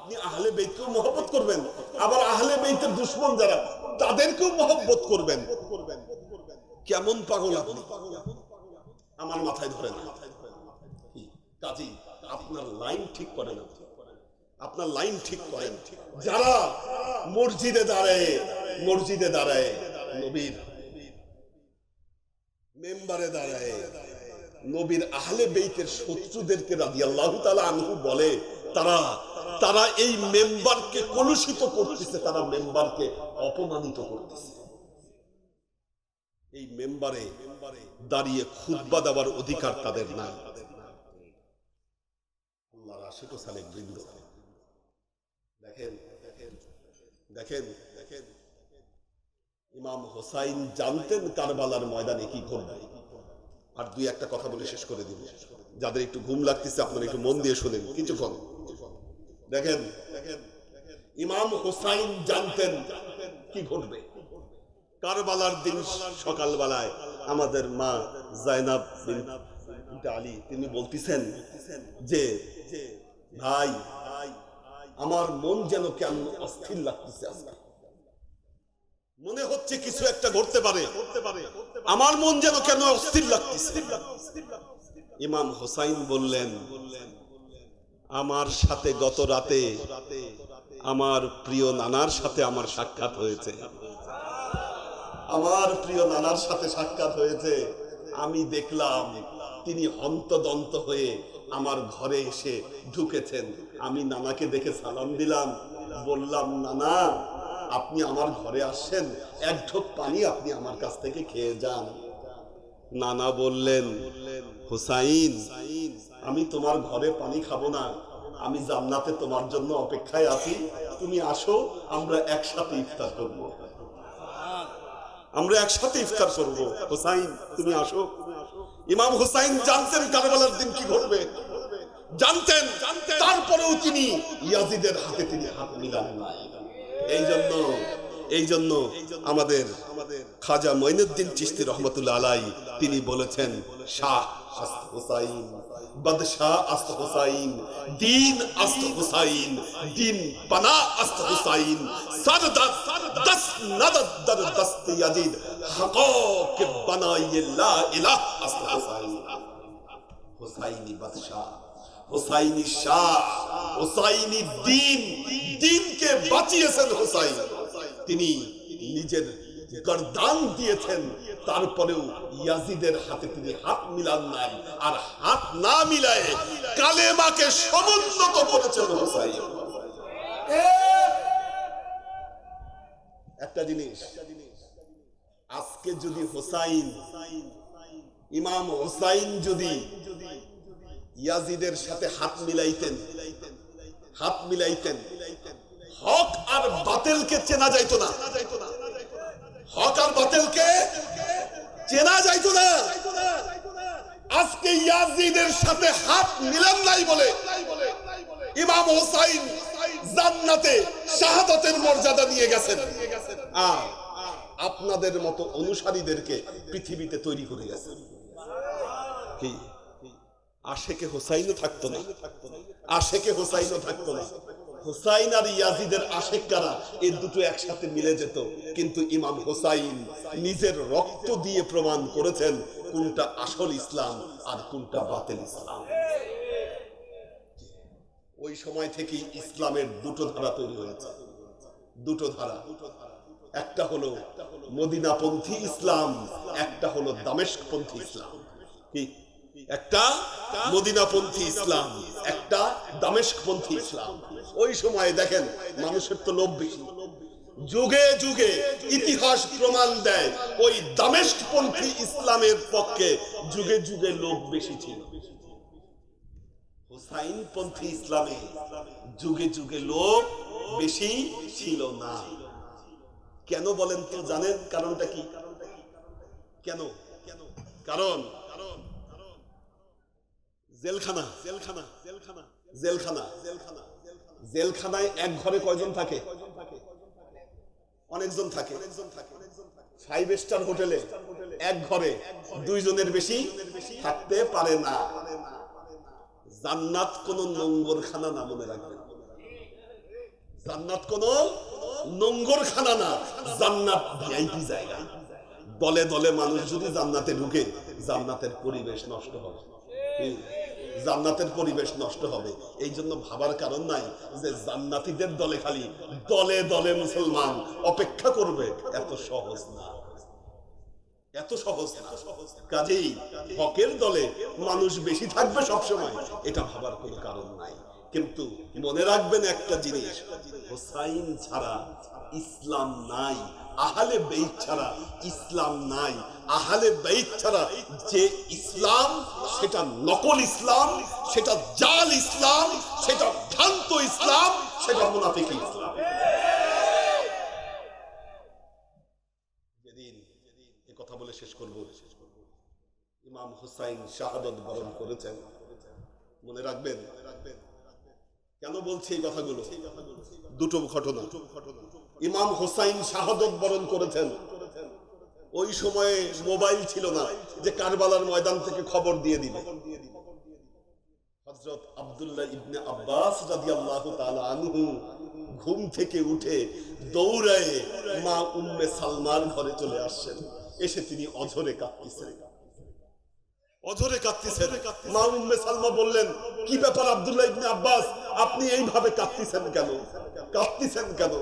আপনি আহলে বেইতকেও মহব্বত করবেন, আবার আহলে বেইতের দুশমন যারা তাদেরকেও মহব্বত করবেন। কেমন পাগল আপনি, আমার মাথায় ধরে না। কাজী আপনার লাইন ঠিক করেন, আপনার লাইন ঠিক করেন। যারা মসজিদে দাঁড়ায় নবীর মেম্বারে দাঁড়ায় নবীর আহলে বেইতের শত্রুদেরকে রাদিয়াল্লাহু তাআলা আনহু বলে, তারা এই মেম্বারকে কলুষিত করতেছে, তারা মেম্বারকে অপমানিত করতেছে। এই মেম্বারে দাঁড়িয়ে খুতবা দেওয়ার অধিকার তাদের নাই। আল্লাহর আশিক ও সালেক বৃন্দ, দেখেন ইমাম হোসাইন জানতেন কারবালার ময়দানে কি ঘটবে। আর দুই একটা কথা বলে শেষ করে দিব, যাদের একটু ঘুম লাগতেছে আপনারা একটু মন দিয়ে শুনেন কিছুক্ষণ। দেখেন ইমাম হোসাইন জানতেন কি ঘটবে। কারবালার দিন সকালবেলায় আমাদের মা জাইনাব বিনতে আলী তিনি বলতেছেন যে ভাই আমার মন যেন কেমন অস্থির লাগতেছে, আজকে মনে হচ্ছে কিছু একটা ঘটতে পারে, আমার মন যেন কেন অস্থির লাগতেছে। ইমাম হোসাইন বললেন, আমার সাথে গত রাতে আমার প্রিয় নানার সাথে আমার সাক্ষাৎ হয়েছে, আমার প্রিয় নানার সাথে সাক্ষাৎ হয়েছে। আমি দেখলাম তিনি হন্তদন্ত হয়ে আমার ঘরে এসে ঢুকেছেন। আমি নানাকে দেখে সালাম দিলাম, বললাম নানা আপনি আমার ঘরে আসছেন, এক ঢোক পানি আপনি আমার কাছ থেকে খেয়ে যান। নানা বললেন, হোসাইন আমি তোমার ঘরে পানি খাবো না, আমি জান্নাতে তোমার জন্য অপেক্ষায় আছি, তুমি আসো আমরা একসাথে ইফতার করব, আমরা একসাথে ইফতার করব। হোসাইন তুমি আসো। ইমাম হোসাইন জানতেন কারবালার দিন কি ঘটবে, জানতেন, তারপরেও তিনি ইয়াজিদের হাতে তিনি হাত মিলান না। এই জন্য আমাদের খাজা মঈনুদ্দিন চিশতি রহমতুল্লাহ আলাইহি তিনি বলেছেন, শাহ আস্ত হোসাইন, বাদশাহ আস্ত হোসাইন, দিন আস্ত হোসাইন, দিন পানা আস্ত হোসাইন, সরদার দস নদদ দর দস্ত ইয়াজিদ, হকক বানায়ে লা ইলাহ আস্ত হোসাইন। হোসাইনি বাদশাহ, হোসাইনি শাহ, হোসাইনি দিন, দিনকে বাঁচিয়েছেন হোসাইন। তিনি নিজের গর্দান দিয়েছেন, তারপরেও ইয়াজিদের হাতে তিনি হাত মিলান নাই, আর হাত না মিলায়ে কালেমাকে সমুন্নত করেছেন হোসাইন। একটা জিনিস, আজকে যদি হোসাইন, ইমাম হোসাইন যদি ইয়াজিদের সাথে হাত মিলাইতেন, হক আর বাতিলকে চেনা যাইতো না, হক আর বাতিলকে চেনা যাইতো না। আজকে ইয়াজিদের সাথে হাত মিলান নাই বলে ইমাম হোসাইন জান্নাতে শাহাদাতের মর্যাদা নিয়ে গেছেন, আর আপনাদের মতো অনুসারীদেরকে পৃথিবীতে তৈরি করে গেছেন। কি আশেকে হোসাইনও থাকতো না, আশেকে হোসাইনও থাকতো না। হোসাইন আর ইয়াজিদের আশেক কারা, এই দুটো একসাথে মিলে যেত, কিন্তু ইমাম হোসাইন নিজের রক্ত দিয়ে প্রমাণ করেছেন কোনটা আসল ইসলাম আর কোনটা বাতিল ইসলাম। ওই সময় থেকে ইসলামের দুটো ধারা তৈরি হয়েছে, দুটো ধারা। একটা হলো মদিনাপন্থী ইসলাম, একটা হলো দামেস্কপন্থী ইসলাম। কি একটা মদিনাপন্থী ইসলাম, একটা দামেস্কপন্থী ইসলাম। ওই সময় দেখেন মানুষের তো লোভ বেশি, যুগে যুগে ইতিহাস প্রমাণ দেয় ওই দামেস্কপন্থী ইসলামের পক্ষে যুগে যুগে লোভ বেশি ছিল। হোসাইনপন্থী ইসলামে যুগে যুগে লোভ বেশি ছিল না। কেন বলেন তো, জানেন কারণটা কি? কেন? কারণ জেলখানা, জেলখানায় এক ঘরে কয়জন থাকে? অনেকজন থাকে। 5 স্টার হোটেলে এক ঘরে 2 জনের বেশি থাকতে পারে না। জান্নাত কোন নোংরখানা না, মনে রাখবেন। জান্নাত কোনো নোংরখানা না, জান্নাত ভিআইপি জায়গা। দলে দলে মানুষ যদি জান্নাতে ঢুকে, জান্নাতের পরিবেশ নষ্ট হবে, জান্নাতের পরিবেশ নষ্ট হবে। এই জন্য ভাবার কারণ নাই যে জান্নাতীদের দলে খালি দলে দলে মুসলমান অপেক্ষা করবে, এত সহজ না, এত সহজ না। কাজেই হকের দলে মানুষ বেশি থাকবে সবসময়, এটা ভাবার কোনো কারণ নাই। কিন্তু মনে রাখবেন একটা জিনিস, হোসাইন ছাড়া ইসলাম নাই, আহলে বেইত ছাড়া ইসলাম নাই। আহলে বেইত ছাড়া যে ইসলাম, সেটা নকল ইসলাম, সেটা জাল ইসলাম, সেটা ভ্রান্ত ইসলাম, সেটা মুনাফিকি ইসলাম। যেদিন এই কথা বলে শেষ করব, ইমাম হুসাইন শাহাদাত বরণ করেছেন, মনে রাখবেন। কেন বলছি এই কথাগুলো? দুটো ঘটনা। ইমাম হুসাইন শাহাদাত বরণ করেছেন, ওই সময়ে মোবাইল ছিল না যে কারবালার ময়দান থেকে খবর দিয়ে দিবে। হযরত আব্দুল্লাহ ইবনে আব্বাস রাদিয়াল্লাহু তাআলা আনহু ঘুম থেকে উঠে দৌড়ায়ে মা উম্মে সালমার ঘরে চলে আসছেন। এসে তিনি অঝরে কাঁদতেছেন, অঝরে কাঁদতেছেন। মা উম্মে সালমা বললেন, কি ব্যাপার আব্দুল্লাহ ইবনে আব্বাস, আপনি এইভাবে কাঁদতেছেন কেন, কাঁদতেছেন কেন?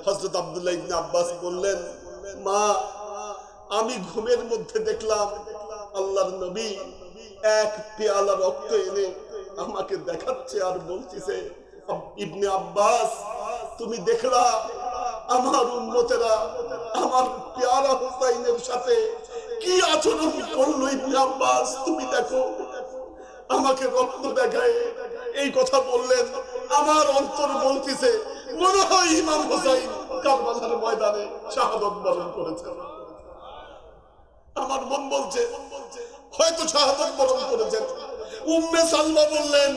হযরত আব্দুল্লাহ ইবনে আব্বাস বললেন, মা, আমি ঘুমের মধ্যে দেখলাম আল্লাহর নবী এক পেয়ালা রক্ত এনে আমাকে দেখাচ্ছে আর বলতেছে, ইবনে আব্বাস, তুমি দেখলা আমার উম্মতেরা আমার পেয়ারা হুসাইনের সাথে কি আচরণ করলো? ইবনে আব্বাস, তুমি দেখো, আমাকে রক্ত দেখায় এই কথা বললেন। আমার অন্তর বলতেছে, মনে হয় ইমাম হুসাইন কারবালার ময়দানে শাহাদাত বরণ করেছেন। আমার মন বলছে হয়তো শাহাদাত বরণ করেছেন। উম্মে সালমা বললেন,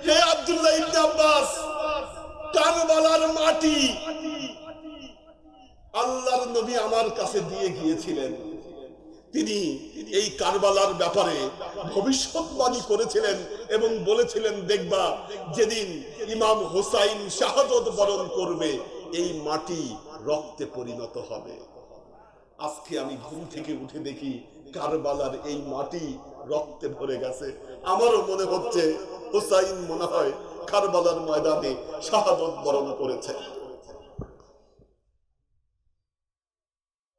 হে আব্দুল্লাহ ইবনে আব্বাস, কারবালার মাটি আল্লাহর নবী আমার কাছে দিয়ে গিয়েছিলেন। তিনি এই কারবালার ব্যাপারে ভবিষ্যৎবাণী করেছিলেন এবং বলেছিলেন, দেখবা যেদিন ইমাম হুসাইন শাহাদাত বরণ করবে, এই মাটি রক্তে পরিণত হবে। আজকে আমি ঘুম থেকে উঠে দেখি কারবালার এই মাটি রক্তে ভরে গেছে। আমারও মনে হচ্ছে হুসাইন মনে হয় কারবালার ময়দানে শাহাদাত বরণ করেছে।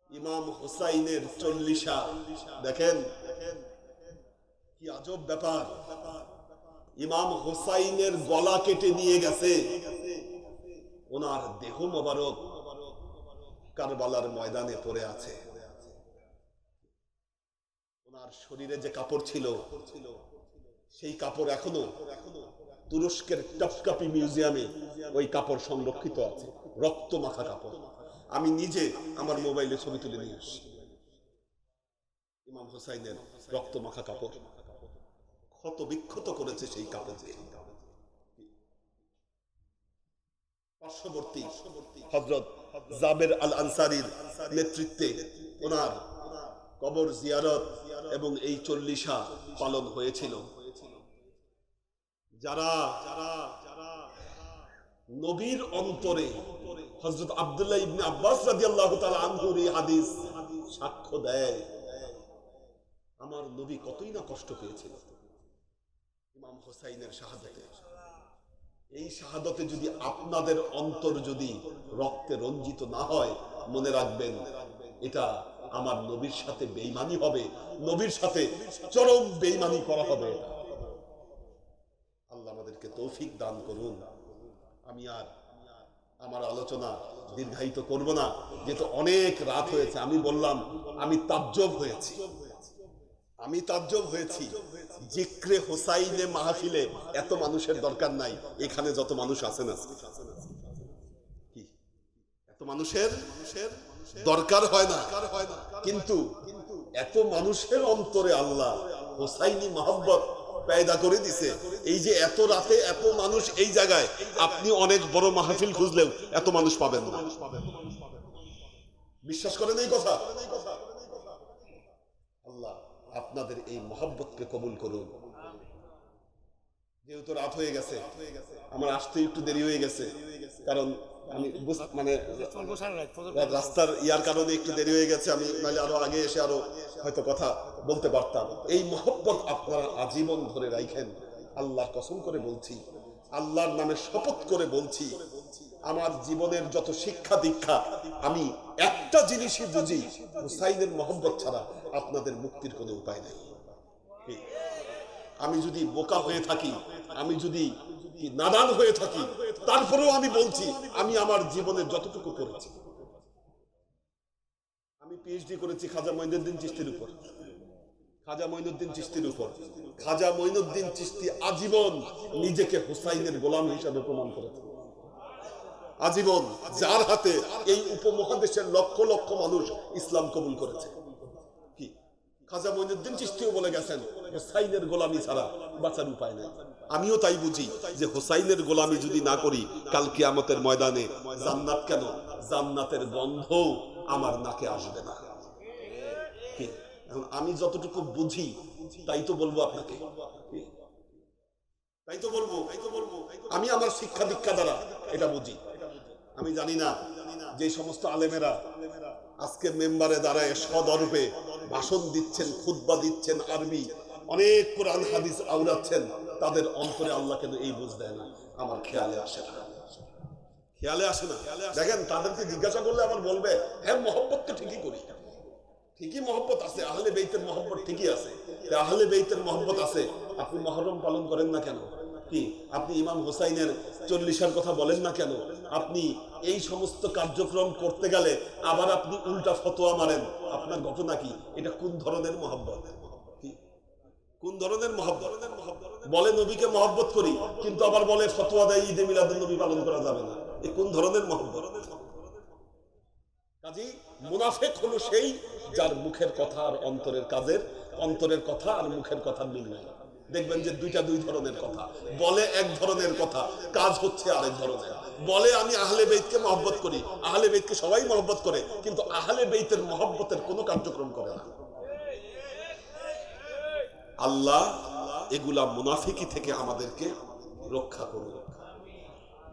ইমাম হুসাইনের চল্লিশা দেখেন কি আজব ব্যাপার। ইমাম হুসাইনের গলা কেটে নিয়ে গেছে, ওনার দেহ মোবারক কারবালার ময়দানে পড়ে আছে। ওনার শরীরে যে কাপড় ছিল, সেই কাপড় এখনো তুরস্কের টপকাপি মিউজিয়ামে ওই কাপড় সংরক্ষিত আছে, রক্ত মাখা কাপড়। আমি নিজে আমার মোবাইলে ছবি তুলে নিয়ে আসি ইমাম হুসাইনের রক্ত মাখা কাপড়। ক্ষত বিক্ষত করেছে সেই কাপড় দিয়ে। পার্শ্ববর্তী হযরত জাবের আল আনসারীর নেতৃত্বে ওনার কবর জিয়ারত এবং এই চল্লিশা পালন হয়েছিল। যারা নবীর অন্তরে হযরত আব্দুল্লাহ ইবনে আব্বাস রাদিয়াল্লাহু তাআলা আনহুর এই হাদিস সাক্ষ্য দেয়, আমার নবী কতই না কষ্ট পেয়েছিল ইমাম হুসাইনের শাহাদাতে। এই শাহাদাতে যদি আপনাদের অন্তর যদি রক্তে রঞ্জিত না হয়, মনে রাখবেন এটা আমার নবীর সাথে বেঈমানি হবে, নবীর সাথে চরম বেঈমানি করা হবে। আল্লাহ আমাদেরকে তৌফিক দান করুন। আমি আর আমার আলোচনা দীর্ঘায়িত করব না, যেহেতু অনেক রাত হয়েছে। আমি বললাম আমি তাজ্জব হয়েছি জিক্রে হোসাইনে মাহফিলে এত মানুষের দরকার নাই। এখানে যত মানুষ আছেন কি এত মানুষের দরকার হয় না, কিন্তু এত মানুষের অন্তরে আল্লাহ হোসাইনি মহব্বত পয়দা করে দিছে। এই যে এত রাতে এত মানুষ এই জায়গায়, আপনি অনেক বড় মাহফিল খুঁজলেও এত মানুষ পাবেন না। বিশ্বাস করেন এই কথা? আল্লাহ আপনাদের এই মহব্বতকে কবুল করুন। যেহেতু রাত হয়ে গেছে, আমার আসতে একটু দেরি হয়ে গেছে, কারণ আমি মানে রাস্তার ইয়ার কারণে একটু দেরি হয়ে গেছে, আমি নাহলে আরো আগে এসে আরো হয়তো কথা বলতে পারতাম। এই মহব্বত আপনারা আজীবন ধরে রাখেন। আল্লাহর কসম করে বলছি, আল্লাহর নামে শপথ করে বলছি, আমার জীবনের যত শিক্ষা দীক্ষা আমি একটা জিনিসই বুঝি, হুসাইনের মহব্বত ছাড়া আপনাদের মুক্তির কোনো উপায় নেই। আমি যদি বোকা হয়ে থাকি, আমি যদি নাদান হয়ে থাকি, তারপরেও আমি বলছি আমি আমার জীবনে যতটুকু করেছি। আমি পিএইচডি করেছি খাজা মঈনুদ্দিন চিশতির উপর, খাজা মঈনুদ্দিন চিশতির উপর। খাজা মঈনুদ্দিন চিশতি আজীবন নিজেকে হুসাইনের গোলাম হিসাবে প্রমাণ করেছে, আজীবন, যার হাতে এই উপমহাদেশের লক্ষ লক্ষ মানুষ ইসলাম কবুল করেছে। কি খাজা মঈনুদ্দিন চিশতিও বলে গেছেন, হুসাইনের গোলামি ছাড়া বাঁচার উপায় নাই। আমিও তাই বুঝি যে হুসাইনের গোলামি যদি না করি, কাল কিয়ামতের ময়দানে জান্নাত কেন, জান্নাতের গন্ধ আমার নাকে আসবে না। এখন আমি যতটুকু বুঝি তাই তো বলবো আপনাকে, তাই তো বলবো। আমি আমার শিক্ষা দীক্ষা দ্বারা এটা বুঝি। আমি জানি না যে সমস্ত আলেমেরা আজকে মেম্বারে দাঁড়ায় সদরূপে ভাষণ দিচ্ছেন, খুতবা দিচ্ছেন, আরবি অনেক কোরআন হাদিস আওড়াচ্ছেন, তাদের অন্তরে আল্লাহ কেন এই বুঝ দেয় না? আমার খেয়ালে আসে না, খেয়ালে আসে না। দেখেন, তাদেরকে জিজ্ঞাসা করলে আমার বলবে, হ্যাঁ মহব্বত তো ঠিকই করি, ঠিকই মহব্বত আছে, আহলে বেইতের মহব্বত ঠিকই আছে। আহলে বেইতের মহব্বত আছে, আপনি মুহররম পালন করেন না কেন? কি আপনি ইমাম হুসাইনের 40-এর কথা বলেন না কেন? আপনি এই সমস্ত কার্যক্রম করতে গেলে আবার আপনি উল্টা ফতোয়া মারেন, আপনার ঘটনা কি? এটা কোন ধরনের মহব্বত? কোন ধরনের মহব্বত? বলে নবীকে মহব্বত করি, কিন্তু আবার বলে ফতোয়া দেয় ঈদে মিলাদুন নবী পালন করা যাবে না। এ কোন ধরনের মহব্বত? কাজী মুনাফিক হলো সেই যার মুখের কথা আর অন্তরের কাজের, অন্তরের কথা আর মুখের কথা মিল নাই। দেখবেন যে দুই ধরনের কথা বলে, এক ধরনের কথা, কাজ হচ্ছে আরেক ধরনের। বলে আমি আহলে বেইতকে মহব্বত করি, আহলে বেইতকে সবাই মহব্বত করে, কিন্তু আহলে বেইতের মহব্বতের কোনো কার্যক্রম করে না। আল্লাহ এগুলা মুনাফিকি থেকে আমাদেরকে রক্ষা করুন।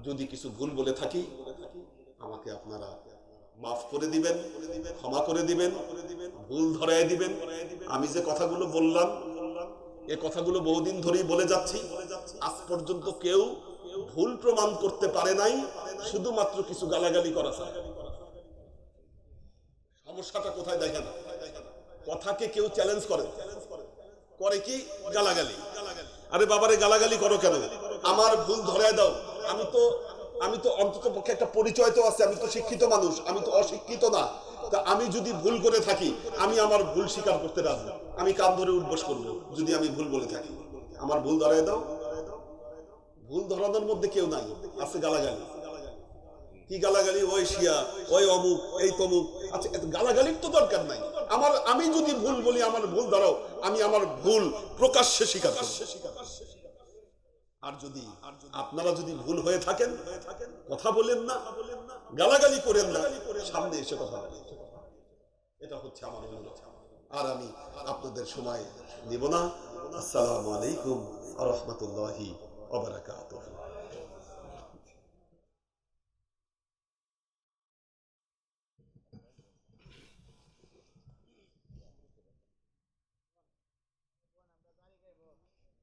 যদি কিছু ভুল বলে থাকি আমাকে আপনারা মাফ করে দিবেন, ক্ষমা করে দিবেন, ভুল ধরায় দিবেন। আমি যে কথাগুলো বললাম, এ কথাগুলো বহুদিন ধরেই বলে যাচ্ছি, আজ পর্যন্ত কেউ ভুল প্রমাণ করতে পারে নাই, শুধুমাত্র কিছু গালাগালি করা ছাড়া। সমস্যাটা কোথায় দেখেন? কথাকে কেউ চ্যালেঞ্জ করে, করে কি? গালাগালি। আরে বাবারে গালাগালি করো কেন? আমার ভুল ধরায় দাও। আমি তো অন্তত পক্ষে একটা পরিচয় তো আছে, আমি তো শিক্ষিত মানুষ, আমি তো অশিক্ষিত না। তা আমি যদি ভুল করে থাকি, আমি আমার ভুল স্বীকার করতে রাজি, আমি কান ধরে উঠবোস করবো যদি আমি ভুল বলে থাকি। আমার ভুল ধরায় দাও। ভুল ধরানোর মধ্যে কেউ নাই, আছে গালাগালি। কি গালাগালি? ওই শিয়া, ওই অমুক, এই তমুক। আচ্ছা, গালাগালির তো দরকার নাই। আমি যদি ভুল বলি, আমার ভুল ধরাও, আমি আমার ভুল প্রকাশ্যে স্বীকার করব। আর যদি আপনারা যদি ভুল হয়ে থাকেন, কথা বলেন না, গালাগালি করেন না, সামনে এসে কথা বলেন। এটা হচ্ছে আমার অনুরোধ। আর আমি আপনাদের সময় দেব না। আসসালামু আলাইকুম ওয়া রাহমাতুল্লাহি ওয়া বারাকাতুহু।